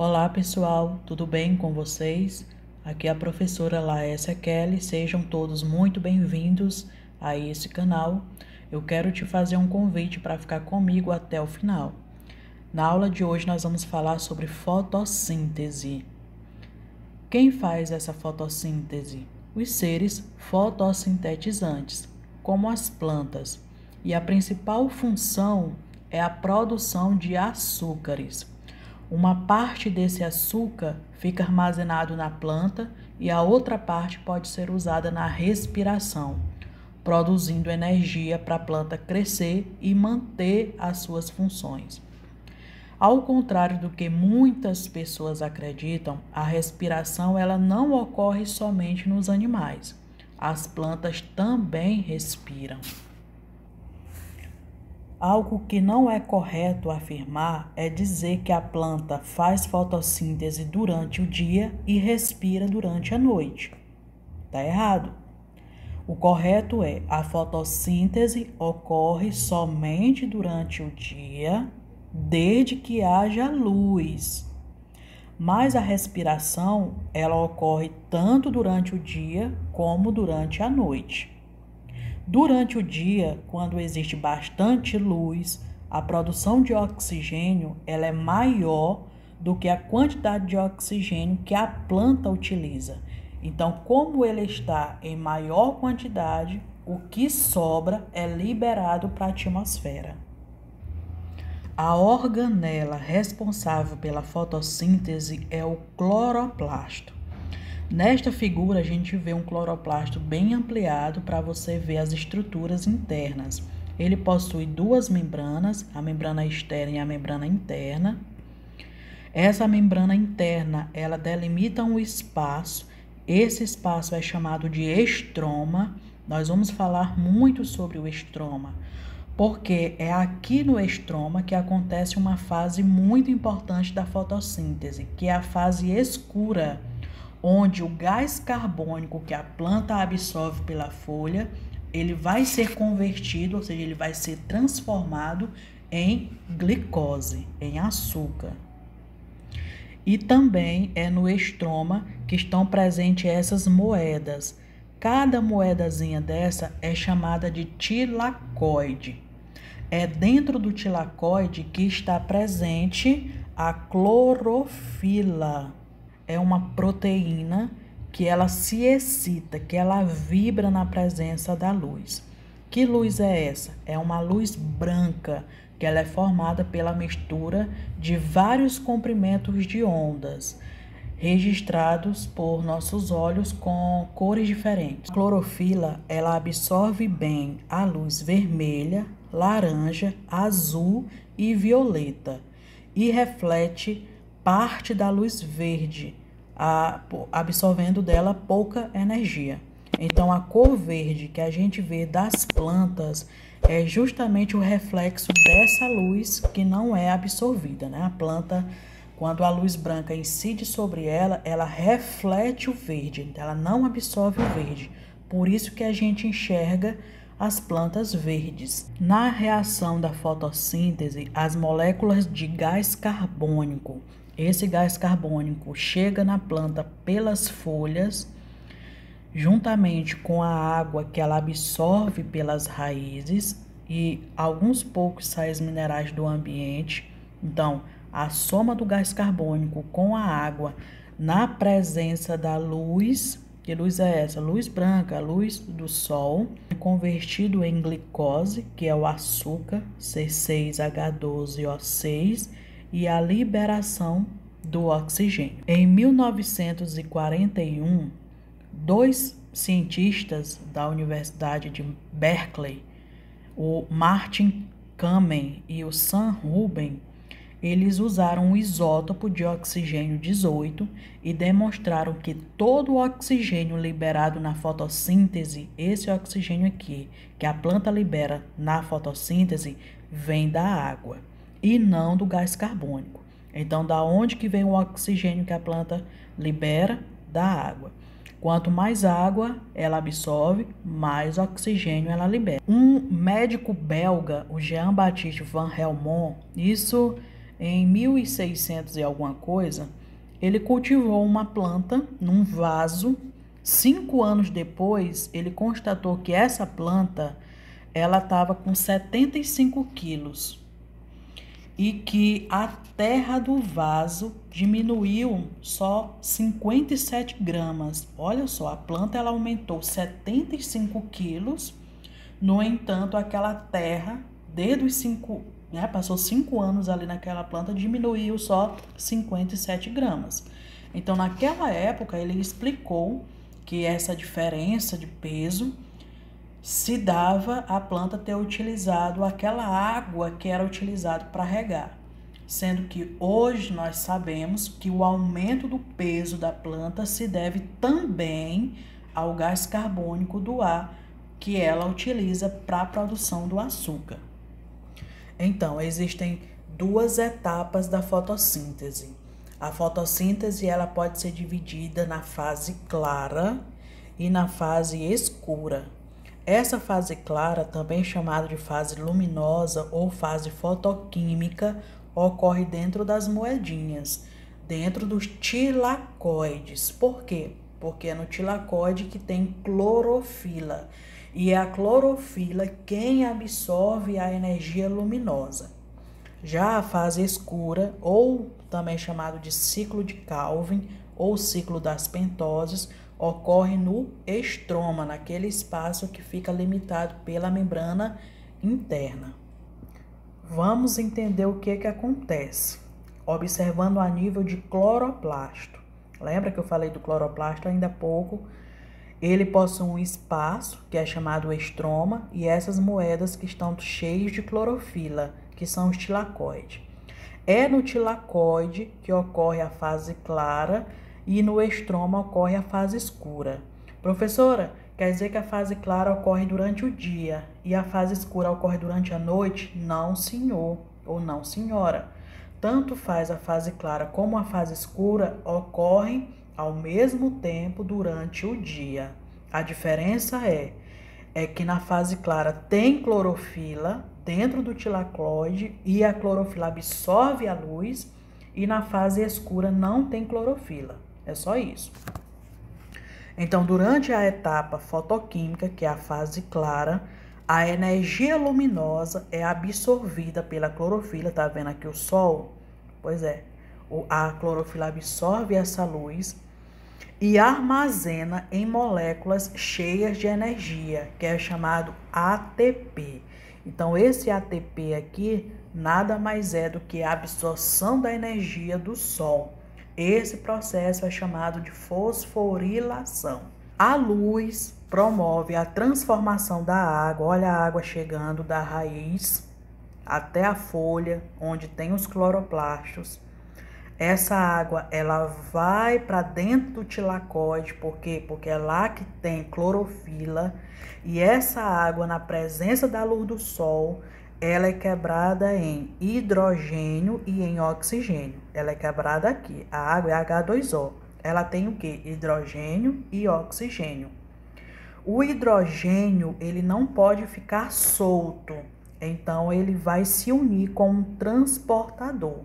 Olá pessoal, tudo bem com vocês? Aqui é a professora Laécia Kelly, sejam todos muito bem-vindos a esse canal. Eu quero te fazer um convite para ficar comigo até o final. Na aula de hoje nós vamos falar sobre fotossíntese. Quem faz essa fotossíntese? Os seres fotossintetizantes, como as plantas, e a principal função é a produção de açúcares. Uma parte desse açúcar fica armazenado na planta e a outra parte pode ser usada na respiração, produzindo energia para a planta crescer e manter as suas funções. Ao contrário do que muitas pessoas acreditam, a respiração ela não ocorre somente nos animais. As plantas também respiram. Algo que não é correto afirmar é dizer que a planta faz fotossíntese durante o dia e respira durante a noite. Está errado. O correto é: a fotossíntese ocorre somente durante o dia, desde que haja luz. Mas a respiração, ela ocorre tanto durante o dia como durante a noite. Durante o dia, quando existe bastante luz, a produção de oxigênio ela é maior do que a quantidade de oxigênio que a planta utiliza. Então, como ele está em maior quantidade, o que sobra é liberado para a atmosfera. A organela responsável pela fotossíntese é o cloroplasto. Nesta figura, a gente vê um cloroplasto bem ampliado para você ver as estruturas internas. Ele possui duas membranas, a membrana externa e a membrana interna. Essa membrana interna, ela delimita um espaço. Esse espaço é chamado de estroma. Nós vamos falar muito sobre o estroma, porque é aqui no estroma que acontece uma fase muito importante da fotossíntese, que é a fase escura, onde o gás carbônico que a planta absorve pela folha, ele vai ser convertido, ou seja, ele vai ser transformado em glicose, em açúcar. E também é no estroma que estão presentes essas moedas. Cada moedazinha dessa é chamada de tilacoide. É dentro do tilacoide que está presente a clorofila. É uma proteína que ela se excita, que ela vibra na presença da luz. Que luz é essa? É uma luz branca, que ela é formada pela mistura de vários comprimentos de ondas, registrados por nossos olhos com cores diferentes. A clorofila, ela absorve bem a luz vermelha, laranja, azul e violeta e reflete parte da luz verde, absorvendo dela pouca energia. Então, a cor verde que a gente vê das plantas é justamente o reflexo dessa luz que não é absorvida, né? A planta, quando a luz branca incide sobre ela, ela reflete o verde, ela não absorve o verde. Por isso que a gente enxerga as plantas verdes. Na reação da fotossíntese, as moléculas de gás carbônico, esse gás carbônico chega na planta pelas folhas, juntamente com a água que ela absorve pelas raízes e alguns poucos sais minerais do ambiente. Então, a soma do gás carbônico com a água na presença da luz, que luz é essa? Luz branca, a luz do sol, convertido em glicose, que é o açúcar, C6H12O6, e a liberação do oxigênio. Em 1941, dois cientistas da Universidade de Berkeley, o Martin Kamen e o Sam Rubin, eles usaram um isótopo de oxigênio 18 e demonstraram que todo o oxigênio liberado na fotossíntese, esse oxigênio aqui, que a planta libera na fotossíntese, vem da água e não do gás carbônico. Então, da onde que vem o oxigênio que a planta libera? Da água. Quanto mais água ela absorve, mais oxigênio ela libera. Um médico belga, o Jean-Baptiste Van Helmont, isso em 1600 e alguma coisa, ele cultivou uma planta num vaso. 5 anos depois, ele constatou que essa planta ela estava com 75 quilos e que a terra do vaso diminuiu só 57 gramas. Olha só, a planta ela aumentou 75 quilos. No entanto, aquela terra, desde os 5, né, passou 5 anos ali naquela planta, diminuiu só 57 gramas. Então, naquela época, ele explicou que essa diferença de peso se dava a planta ter utilizado aquela água que era utilizada para regar. Sendo que hoje nós sabemos que o aumento do peso da planta se deve também ao gás carbônico do ar que ela utiliza para a produção do açúcar. Então, existem duas etapas da fotossíntese. A fotossíntese ela pode ser dividida na fase clara e na fase escura. Essa fase clara, também chamada de fase luminosa ou fase fotoquímica, ocorre dentro das moedinhas, dentro dos tilacoides. Por quê? Porque é no tilacoide que tem clorofila. E é a clorofila quem absorve a energia luminosa. Já a fase escura, ou também chamado de ciclo de Calvin, ou ciclo das pentoses, ocorre no estroma, naquele espaço que fica limitado pela membrana interna. Vamos entender o que acontece, observando a nível de cloroplasto. Lembra que eu falei do cloroplasto ainda há pouco? Ele possui um espaço, que é chamado estroma, e essas moedas que estão cheias de clorofila, que são os tilacoides. É no tilacoide que ocorre a fase clara e no estroma ocorre a fase escura. Professora, quer dizer que a fase clara ocorre durante o dia e a fase escura ocorre durante a noite? Não, senhor ou não, senhora. Tanto faz a fase clara como a fase escura ocorrem ao mesmo tempo durante o dia. A diferença é que na fase clara tem clorofila dentro do tilacoide e a clorofila absorve a luz, e na fase escura não tem clorofila. É só isso. Então, durante a etapa fotoquímica, que é a fase clara, a energia luminosa é absorvida pela clorofila. Tá vendo aqui o sol? Pois é, a clorofila absorve essa luz e armazena em moléculas cheias de energia, que é chamado ATP. Então, esse ATP aqui nada mais é do que a absorção da energia do sol. Esse processo é chamado de fosforilação. A luz promove a transformação da água. Olha a água chegando da raiz até a folha, onde tem os cloroplastos. Essa água, ela vai para dentro do tilacoide, por quê? Porque é lá que tem clorofila, e essa água, na presença da luz do sol, ela é quebrada em hidrogênio e em oxigênio. Ela é quebrada aqui. A água é H2O. Ela tem o quê? Hidrogênio e oxigênio. O hidrogênio, ele não pode ficar solto. Então, ele vai se unir com um transportador.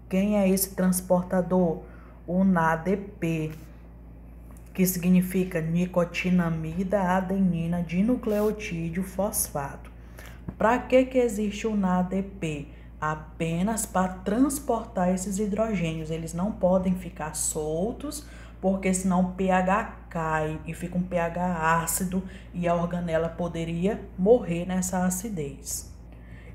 Quem é esse transportador? O NADP, que significa nicotinamida adenina dinucleotídeo fosfato. Para que existe o NADP? Apenas para transportar esses hidrogênios. Eles não podem ficar soltos, porque senão o pH cai e fica um pH ácido e a organela poderia morrer nessa acidez.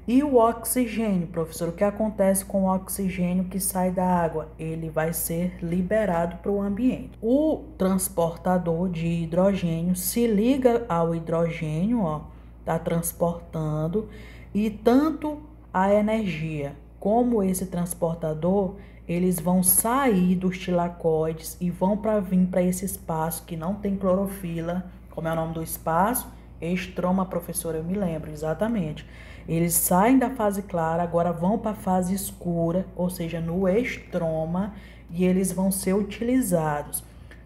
E o oxigênio, professor, o que acontece com o oxigênio que sai da água? Ele vai ser liberado para o ambiente. O transportador de hidrogênio se liga ao hidrogênio, ó, está transportando, e tanto a energia como esse transportador, eles vão sair dos tilacoides e vão vir para esse espaço que não tem clorofila. Como é o nome do espaço? Estroma, professora, eu me lembro, exatamente. Eles saem da fase clara, agora vão para a fase escura, ou seja, no estroma, e eles vão ser utilizados.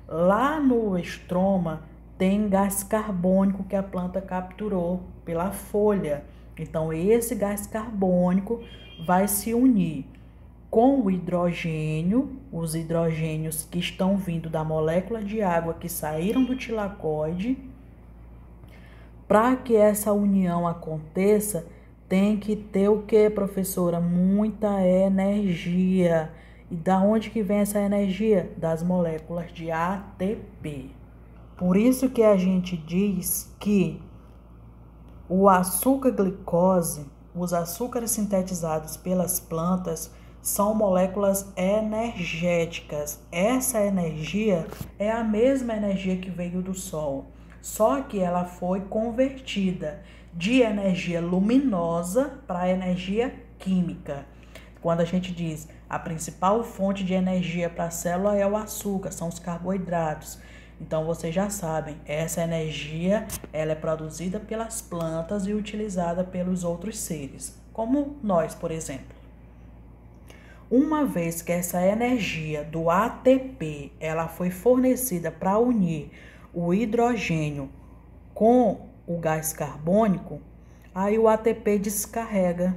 Lá no estroma tem gás carbônico que a planta capturou pela folha. Então, esse gás carbônico vai se unir com o hidrogênio, os hidrogênios que estão vindo da molécula de água que saíram do tilacoide. Para que essa união aconteça, tem que ter o que, professora? Muita energia. E da onde que vem essa energia? Das moléculas de ATP. Por isso que a gente diz que o açúcar-glicose, os açúcares sintetizados pelas plantas, são moléculas energéticas. Essa energia é a mesma energia que veio do Sol, só que ela foi convertida de energia luminosa para energia química. Quando a gente diz a principal fonte de energia para a célula é o açúcar, são os carboidratos. Então, vocês já sabem, essa energia ela é produzida pelas plantas e utilizada pelos outros seres, como nós, por exemplo. Uma vez que essa energia do ATP ela foi fornecida para unir o hidrogênio com o gás carbônico, aí o ATP descarrega.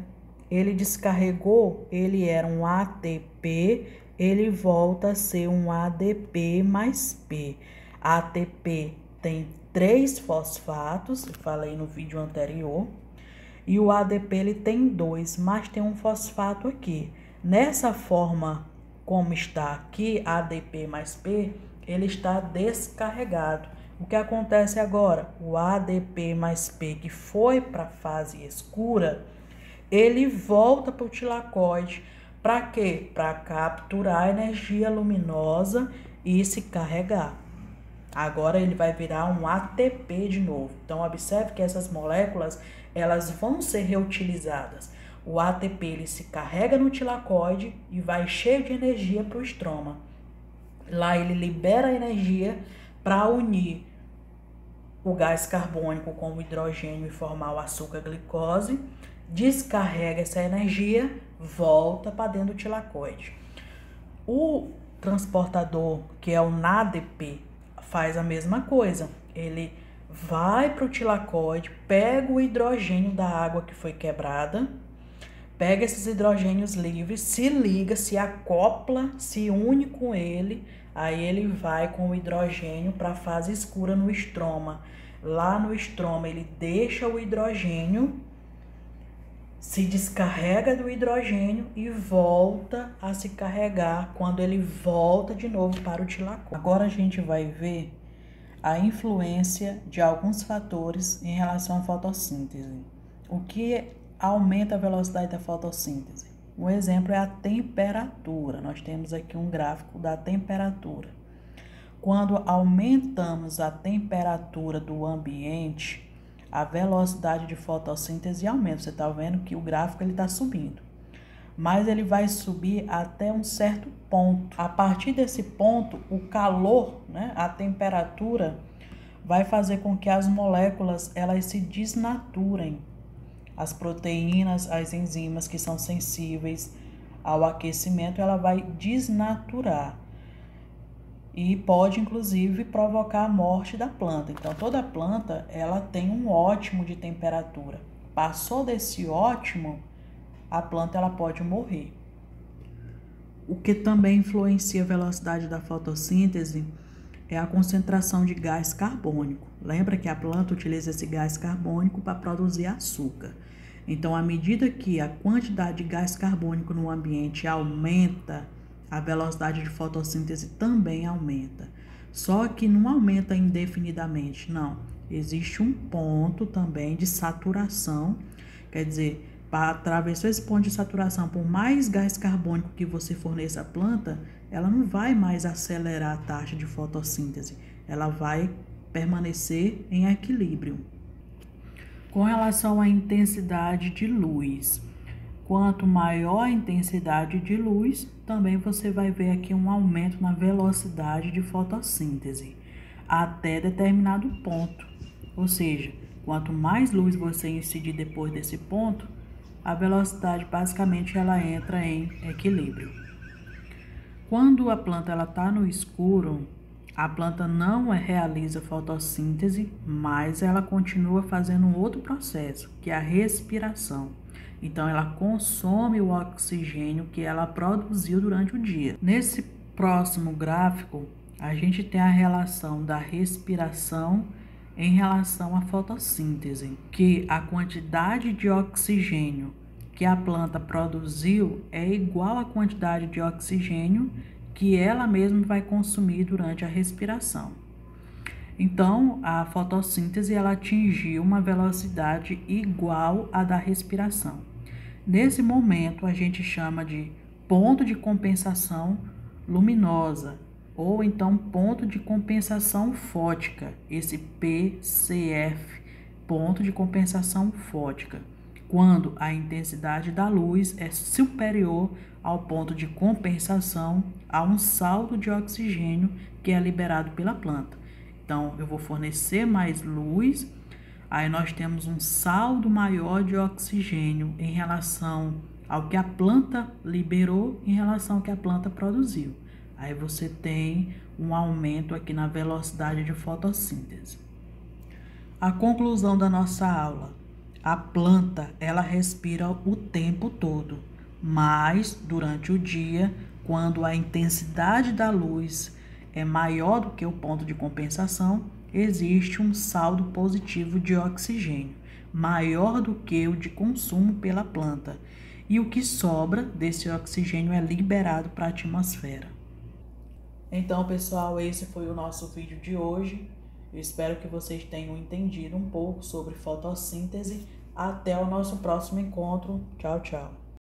Ele descarregou, ele era um ATP, ele volta a ser um ADP mais P. ATP tem 3 fosfatos, eu falei no vídeo anterior, e o ADP ele tem 2, mas tem um fosfato aqui. Nessa forma como está aqui, ADP mais P, ele está descarregado. O que acontece agora? O ADP mais P, que foi para a fase escura, ele volta para o tilacoide. Para quê? Para capturar a energia luminosa e se carregar. Agora ele vai virar um ATP de novo. Então, observe que essas moléculas, elas vão ser reutilizadas. O ATP, ele se carrega no tilacoide e vai cheio de energia para o estroma. Lá ele libera a energia para unir o gás carbônico com o hidrogênio e formar o açúcar-glicose. Descarrega essa energia, volta para dentro do tilacoide. O transportador, que é o NADP, faz a mesma coisa. Ele vai para o tilacoide, pega o hidrogênio da água que foi quebrada, pega esses hidrogênios livres, se liga, se acopla, se une com ele, aí ele vai com o hidrogênio para a fase escura no estroma. Lá no estroma ele deixa o hidrogênio, se descarrega do hidrogênio e volta a se carregar quando ele volta de novo para o tilacoide. Agora a gente vai ver a influência de alguns fatores em relação à fotossíntese. O que aumenta a velocidade da fotossíntese? Um exemplo é a temperatura. Nós temos aqui um gráfico da temperatura. Quando aumentamos a temperatura do ambiente, a velocidade de fotossíntese aumenta. Você está vendo que o gráfico está subindo. Mas ele vai subir até um certo ponto. A partir desse ponto, o calor, a temperatura, vai fazer com que as moléculas elas se desnaturem. As proteínas, as enzimas que são sensíveis ao aquecimento, ela vai desnaturar. E pode, inclusive, provocar a morte da planta. Então, toda planta, ela tem um ótimo de temperatura. Passou desse ótimo, a planta ela pode morrer. O que também influencia a velocidade da fotossíntese é a concentração de gás carbônico. Lembra que a planta utiliza esse gás carbônico para produzir açúcar. Então, à medida que a quantidade de gás carbônico no ambiente aumenta, a velocidade de fotossíntese também aumenta. Só que não aumenta indefinidamente, não. Existe um ponto também de saturação, quer dizer, atravessou esse ponto de saturação, por mais gás carbônico que você forneça à planta, ela não vai mais acelerar a taxa de fotossíntese, ela vai permanecer em equilíbrio. Com relação à intensidade de luz, quanto maior a intensidade de luz, também você vai ver aqui um aumento na velocidade de fotossíntese, até determinado ponto. Ou seja, quanto mais luz você incidir depois desse ponto, a velocidade basicamente ela entra em equilíbrio. Quando a planta está no escuro, A planta não realiza fotossíntese, mas ela continua fazendo um outro processo, que é a respiração. Então, ela consome o oxigênio que ela produziu durante o dia. Nesse próximo gráfico, a gente tem a relação da respiração em relação à fotossíntese, que a quantidade de oxigênio que a planta produziu é igual à quantidade de oxigênio que ela mesma vai consumir durante a respiração. Então, a fotossíntese ela atingiu uma velocidade igual à da respiração. Nesse momento, a gente chama de ponto de compensação luminosa, ou então ponto de compensação fótica, esse PCF, ponto de compensação fótica, quando a intensidade da luz é superior ao ponto de compensação a um saldo de oxigênio que é liberado pela planta. Então, eu vou fornecer mais luz, aí nós temos um saldo maior de oxigênio em relação ao que a planta liberou, em relação ao que a planta produziu. Aí você tem um aumento aqui na velocidade de fotossíntese. A conclusão da nossa aula: a planta ela respira o tempo todo, mas durante o dia, quando a intensidade da luz é maior do que o ponto de compensação, existe um saldo positivo de oxigênio, maior do que o de consumo pela planta, e o que sobra desse oxigênio é liberado para a atmosfera. Então, pessoal, esse foi o nosso vídeo de hoje. Eu espero que vocês tenham entendido um pouco sobre fotossíntese. Até o nosso próximo encontro. Tchau, tchau.